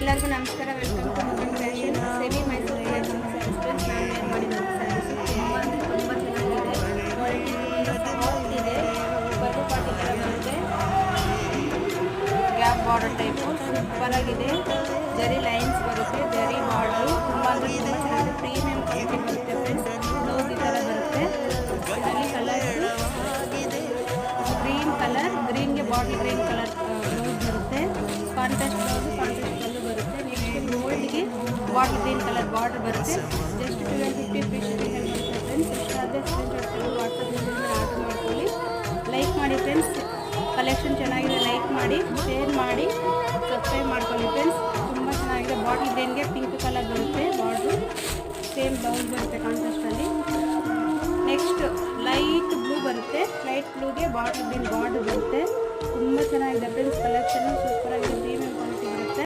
ಎಲ್ಲರಿಗೂ ನಮಸ್ಕಾರ. Welcome to ಮಗನ್ ಫ್ಯಾಷನ್. ಸೆಮಿ ಮೈಸೂರು ಫ್ರೆಂಡ್ಸ್, ನಾನು ವೇರ್ ಮಾಡಿರೋ ಸ್ಯಾರೀಸ್ ತುಂಬ ಚೆನ್ನಾಗಿದೆ. ಕ್ವಾಲಿಟಿ ತುಂಬ ಸಾಫ್ಟ್ ಇದೆ. ಬರ್ಬು ಪಾಟಿ ಥರ ಬರುತ್ತೆ. ಗ್ಯಾಪ್ ಬಾರ್ಡರ್ ಟೈಪು ಸೂಪರಾಗಿದೆ. ಜರಿ ಲೈನ್ಸ್ ಬರುತ್ತೆ, ಜರಿ ಬಾರ್ಡ್ರು ತುಂಬ ಚೆನ್ನಾಗಿದೆ. ಪ್ರೀಮಿಯಂ ಕ್ವಾಲಿಟಿ ಬರುತ್ತೆ ಫ್ರೆಂಡ್ಸ್. ಬ್ಲೌಸ್ ಈ ಥರ ಬರುತ್ತೆ. ಇದರಲ್ಲಿ ಕಲರ್ಸು ಗ್ರೀನ್ ಕಲರ್, ಗ್ರೀನ್ಗೆ ಬಾಟಲ್ ಗ್ರೀನ್ ಕಲರ್ ಬ್ಲೌಸ್ ಬರುತ್ತೆ. ಕಾಂಟ್ರಾಸ್ಟ್ ಬ್ಲೌಸು ಕಾಂಟ್ರಾಸ್ಟ್ ಕಲ್ಲೂ ಬರುತ್ತೆ. ನೆಕ್ಸ್ಟ್ ಗೋಲ್ಡ್ಗೆ ಬಾಟಲ್ ಗ್ರೀನ್ ಕಲರ್ ಬಾರ್ಡರ್ ಬರುತ್ತೆ. ಜಸ್ಟ್ 1250 ಫ್ರೀ ಶಿಪ್ಪಿಂಗ್ ಬರುತ್ತೆ ಫ್ರೆಂಡ್ಸ್. ಇಷ್ಟಾದರೆ ಸ್ಕ್ರೀನ್ಶಾಟ್ ತೆಗೆದು ವಾಟ್ಸಪ್ಪಿಂದ ಆರ್ಡರ್ ಮಾಡ್ಕೊಳ್ಳಿ. ಲೈಕ್ ಮಾಡಿ ಫ್ರೆಂಡ್ಸ್. ಕಲೆಕ್ಷನ್ ಚೆನ್ನಾಗಿದೆ, ಲೈಕ್ ಮಾಡಿ, ಶೇರ್ ಮಾಡಿ, ಸಬ್ಸ್ಕ್ರೈಬ್ ಮಾಡ್ಕೊಳ್ಳಿ ಫ್ರೆಂಡ್ಸ್. ತುಂಬ ಚೆನ್ನಾಗಿದೆ. ಬಾಟಲ್ ಗ್ರೀನ್ಗೆ ಪಿಂಕ್ ಕಲರ್ ಬರುತ್ತೆ ಬಾರ್ಡ್ರು. ಸೇಮ್ ಬ್ಲೌಸ್ ಬರುತ್ತೆ ಕಾಂಟ್ರಾಸ್ಟಲ್ಲಿ. ನೆಕ್ಸ್ಟ್ ಲೈಟ್ ಬ್ಲೂ ಬರುತ್ತೆ. ಲೈಟ್ ಬ್ಲೂಗೆ ಬಾಟಲ್ ಗ್ರೀನ್ ಬಾರ್ಡರ್ ಬರುತ್ತೆ. ತುಂಬ ಚೆನ್ನಾಗಿದೆ ಫ್ರೆಂಡ್ಸ್. ಕಲೆಕ್ಷನ್ನು ಸೂಪರಾಗಿದೆ.